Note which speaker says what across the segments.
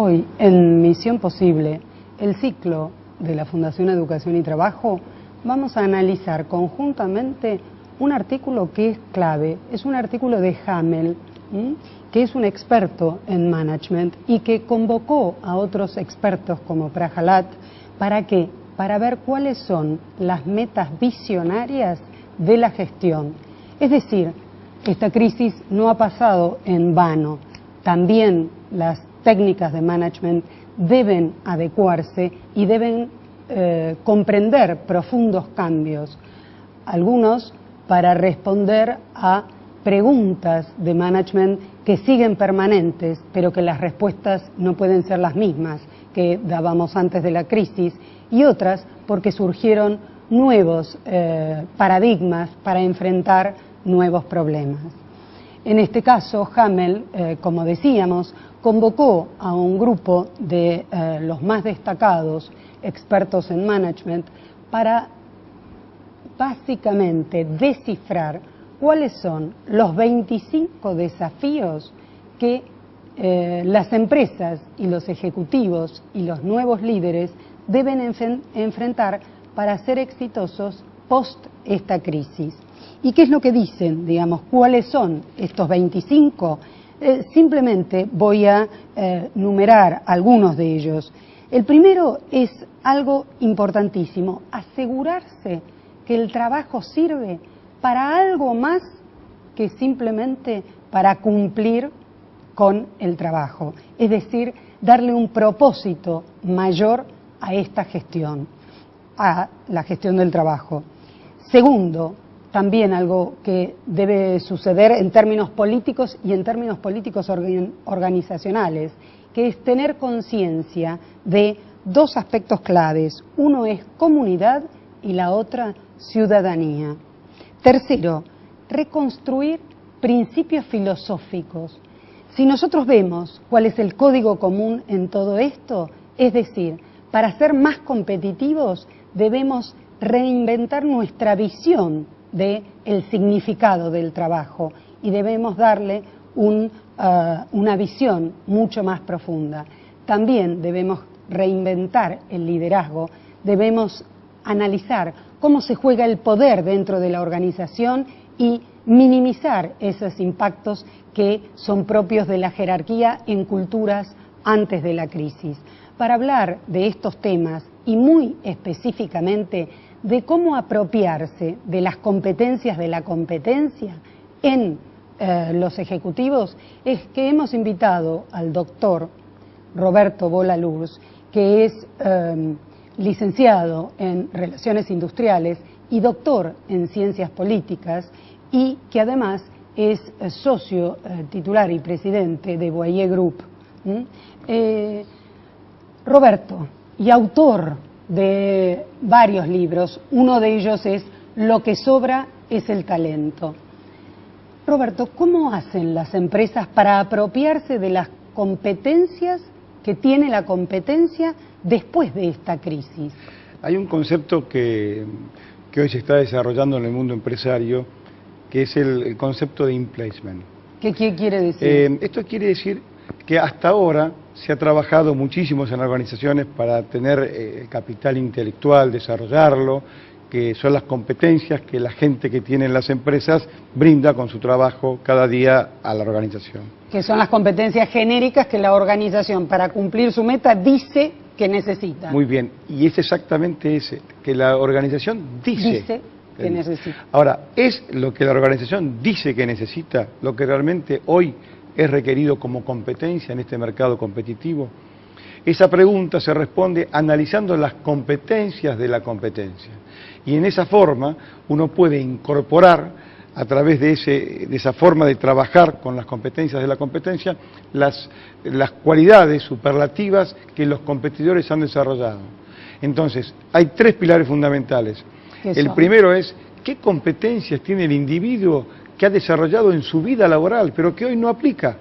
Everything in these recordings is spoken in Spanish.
Speaker 1: Hoy, en Misión Posible, el ciclo de la Fundación Educación y Trabajo, vamos a analizar conjuntamente un artículo que es clave. Es un artículo de Hamel, que es un experto en management y que convocó a otros expertos como Prahalat. ¿Para qué? Para ver cuáles son las metas visionarias de la gestión. Es decir, esta crisis no ha pasado en vano. También las técnicas de management deben adecuarse y deben comprender profundos cambios, algunos para responder a preguntas de management que siguen permanentes, pero que las respuestas no pueden ser las mismas que dábamos antes de la crisis, y otras porque surgieron nuevos paradigmas para enfrentar nuevos problemas. En este caso, Hamel, como decíamos, convocó a un grupo de los más destacados expertos en management para básicamente descifrar cuáles son los 25 desafíos que las empresas y los ejecutivos y los nuevos líderes deben enfrentar para ser exitosos post esta crisis. ¿Y qué es lo que dicen? Digamos, ¿cuáles son estos 25? Simplemente voy a numerar algunos de ellos. El primero es algo importantísimo: asegurarse que el trabajo sirve para algo más que simplemente para cumplir con el trabajo. Es decir, darle un propósito mayor a esta gestión, a la gestión del trabajo. Segundo, también algo que debe suceder en términos políticos y en términos políticos organizacionales, que es tener conciencia de dos aspectos claves. Uno es comunidad y la otra ciudadanía. Tercero, reconstruir principios filosóficos. Si nosotros vemos cuál es el código común en todo esto, es decir, para ser más competitivos debemos reinventar nuestra visión del significado del trabajo y debemos darle una visión mucho más profunda. También debemos reinventar el liderazgo, debemos analizar cómo se juega el poder dentro de la organización y minimizar esos impactos que son propios de la jerarquía en culturas antes de la crisis. Para hablar de estos temas y muy específicamente de cómo apropiarse de las competencias de la competencia en los ejecutivos, es que hemos invitado al doctor Roberto Bolaluz, que es licenciado en Relaciones Industriales y doctor en Ciencias Políticas, y que además es socio titular y presidente de Boyer Group. Roberto, y autor de varios libros, uno de ellos es Lo que sobra es el talento. Roberto, ¿cómo hacen las empresas para apropiarse de las competencias que tiene la competencia después de esta crisis?
Speaker 2: Hay un concepto que hoy se está desarrollando en el mundo empresario, que es el concepto de in-placement.
Speaker 1: ¿Qué quiere decir?
Speaker 2: Esto quiere decir que hasta ahora se ha trabajado muchísimo en organizaciones para tener capital intelectual, desarrollarlo, que son las competencias que la gente que tiene en las empresas brinda con su trabajo cada día a la organización.
Speaker 1: Que son las competencias genéricas que la organización, para cumplir su meta, dice que necesita.
Speaker 2: Muy bien, y es exactamente ese, que la organización dice
Speaker 1: que necesita.
Speaker 2: Ahora, ¿es lo que la organización dice que necesita lo que realmente hoy es requerido como competencia en este mercado competitivo? Esa pregunta se responde analizando las competencias de la competencia. Y en esa forma uno puede incorporar, a través de esa forma de trabajar con las competencias de la competencia, las cualidades superlativas que los competidores han desarrollado. Entonces, hay tres pilares fundamentales. El primero es, ¿qué competencias tiene el individuo que ha desarrollado en su vida laboral, pero que hoy no aplica?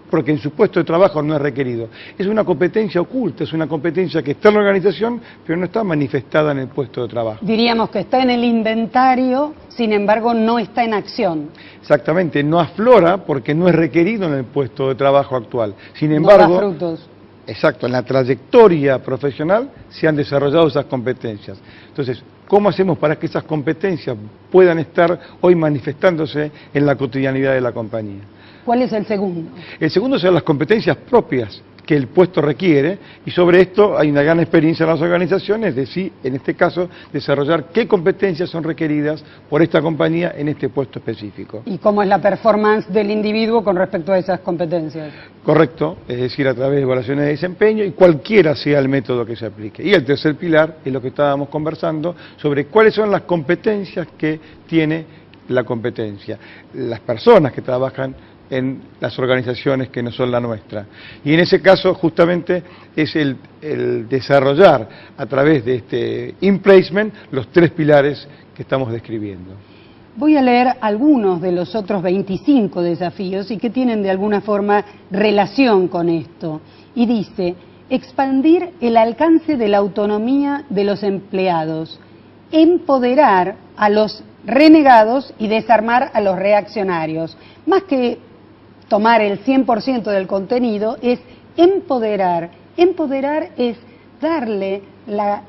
Speaker 2: Porque en su puesto de trabajo no es requerido. Es una competencia oculta, es una competencia que está en la organización, pero no está manifestada en el puesto de trabajo.
Speaker 1: Diríamos que está en el inventario, sin embargo no está en acción.
Speaker 2: Exactamente, no aflora porque no es requerido en el puesto de trabajo actual. Sin embargo,
Speaker 1: no da frutos.
Speaker 2: exacto, en la trayectoria profesional se han desarrollado esas competencias. Entonces, ¿cómo hacemos para que esas competencias puedan estar hoy manifestándose en la cotidianidad de la compañía?
Speaker 1: ¿Cuál es el segundo?
Speaker 2: El segundo son las competencias propias que el puesto requiere, y sobre esto hay una gran experiencia en las organizaciones de sí, en este caso, desarrollar qué competencias son requeridas por esta compañía en este puesto específico.
Speaker 1: ¿Y cómo es la performance del individuo con respecto a esas competencias?
Speaker 2: Correcto, es decir, a través de evaluaciones de desempeño y cualquiera sea el método que se aplique. Y el tercer pilar es lo que estábamos conversando sobre cuáles son las competencias que tiene la competencia, las personas que trabajan en las organizaciones que no son la nuestra. Y en ese caso justamente es el desarrollar a través de este in-placement los tres pilares que estamos describiendo.
Speaker 1: Voy a leer algunos de los otros 25 desafíos y que tienen de alguna forma relación con esto. Y dice, expandir el alcance de la autonomía de los empleados, empoderar a los renegados y desarmar a los reaccionarios. Más que tomar el 100% del contenido, es empoderar. Empoderar es darle la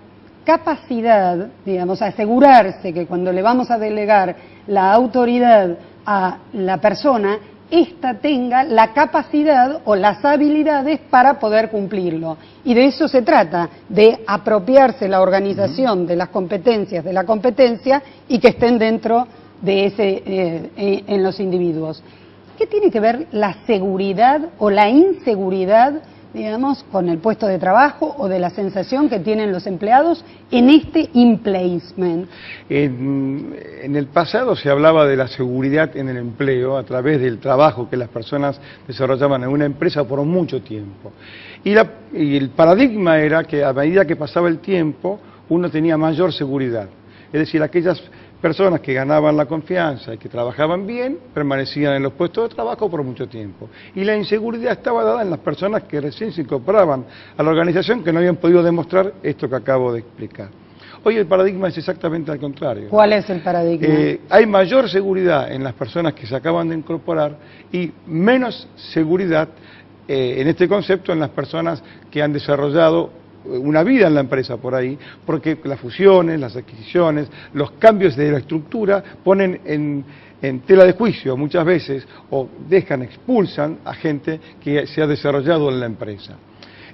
Speaker 1: capacidad, digamos, asegurarse que cuando le vamos a delegar la autoridad a la persona, ésta tenga la capacidad o las habilidades para poder cumplirlo. Y de eso se trata, de apropiarse la organización de las competencias de la competencia y que estén dentro de en los individuos. ¿Qué tiene que ver la seguridad o la inseguridad, digamos, con el puesto de trabajo o de la sensación que tienen los empleados en este in-placement?
Speaker 2: En el pasado se hablaba de la seguridad en el empleo a través del trabajo que las personas desarrollaban en una empresa por mucho tiempo. Y el paradigma era que a medida que pasaba el tiempo, uno tenía mayor seguridad. Es decir, aquellas personas que ganaban la confianza y que trabajaban bien, permanecían en los puestos de trabajo por mucho tiempo. Y la inseguridad estaba dada en las personas que recién se incorporaban a la organización, que no habían podido demostrar esto que acabo de explicar. Hoy el paradigma es exactamente al contrario.
Speaker 1: ¿Cuál es el paradigma?
Speaker 2: Hay mayor seguridad en las personas que se acaban de incorporar y menos seguridad en este concepto en las personas que han desarrollado una vida en la empresa por ahí, porque las fusiones, las adquisiciones, los cambios de la estructura ponen en tela de juicio muchas veces o expulsan a gente que se ha desarrollado en la empresa.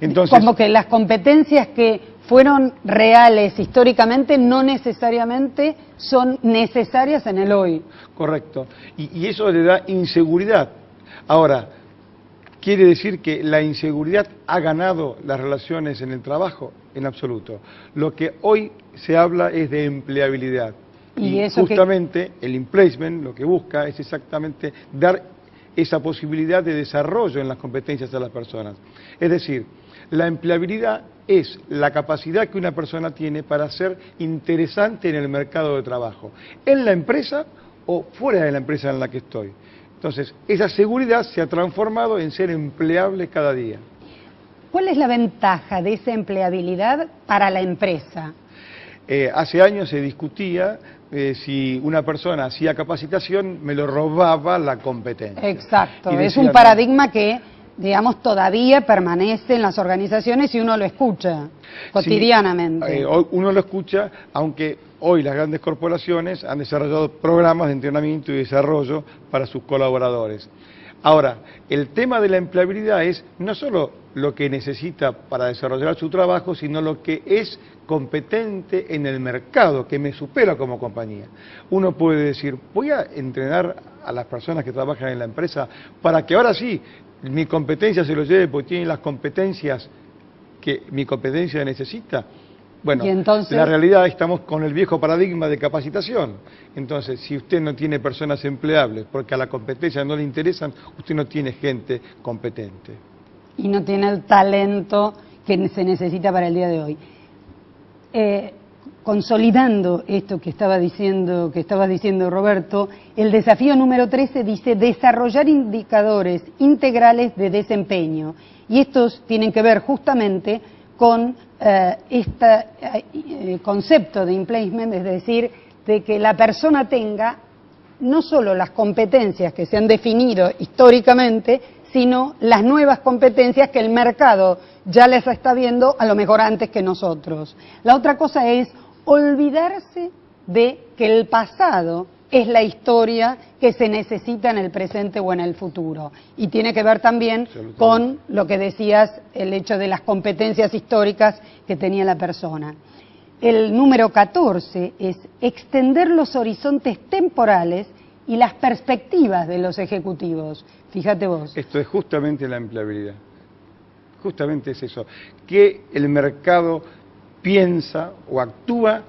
Speaker 2: Entonces,
Speaker 1: como que las competencias que fueron reales históricamente no necesariamente son necesarias en el hoy.
Speaker 2: Correcto, y eso le da inseguridad. Ahora, ¿quiere decir que la inseguridad ha ganado las relaciones en el trabajo? En absoluto. Lo que hoy se habla es de empleabilidad. Y eso justamente el in-placement lo que busca es exactamente dar esa posibilidad de desarrollo en las competencias de las personas. Es decir, la empleabilidad es la capacidad que una persona tiene para ser interesante en el mercado de trabajo, en la empresa o fuera de la empresa en la que estoy. Entonces, esa seguridad se ha transformado en ser empleable cada día.
Speaker 1: ¿Cuál es la ventaja de esa empleabilidad para la empresa?
Speaker 2: Hace años se discutía si una persona hacía capacitación, me lo robaba la competencia.
Speaker 1: Exacto, es un paradigma que, digamos, todavía permanece en las organizaciones y uno lo escucha cotidianamente.
Speaker 2: Sí, uno lo escucha, aunque hoy las grandes corporaciones han desarrollado programas de entrenamiento y desarrollo para sus colaboradores. Ahora, el tema de la empleabilidad es no solo lo que necesita para desarrollar su trabajo, sino lo que es competente en el mercado, que me supera como compañía. Uno puede decir, voy a entrenar a las personas que trabajan en la empresa para que ahora sí mi competencia se lo lleve porque tienen las competencias que mi competencia necesita. Bueno, entonces, la realidad estamos con el viejo paradigma de capacitación. Entonces, si usted no tiene personas empleables porque a la competencia no le interesan, usted no tiene gente competente.
Speaker 1: Y no tiene el talento que se necesita para el día de hoy. Consolidando esto que estaba diciendo Roberto, el desafío número 13 dice desarrollar indicadores integrales de desempeño. Y estos tienen que ver justamente con este concepto de in-placement, es decir, de que la persona tenga no solo las competencias que se han definido históricamente, sino las nuevas competencias que el mercado ya les está viendo a lo mejor antes que nosotros. La otra cosa es olvidarse de que el pasado es la historia que se necesita en el presente o en el futuro. Y tiene que ver también con lo que decías, el hecho de las competencias históricas que tenía la persona. El número 14 es extender los horizontes temporales y las perspectivas de los ejecutivos. Fíjate vos.
Speaker 2: Esto es justamente la empleabilidad. Justamente es eso. Que el mercado piensa o actúa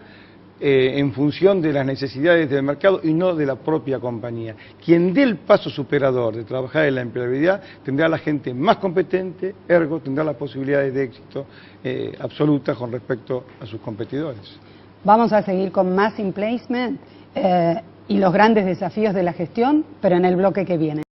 Speaker 2: en función de las necesidades del mercado y no de la propia compañía. Quien dé el paso superador de trabajar en la empleabilidad tendrá a la gente más competente, ergo tendrá las posibilidades de éxito absolutas con respecto a sus competidores.
Speaker 1: Vamos a seguir con más In Placement y los grandes desafíos de la gestión, pero en el bloque que viene.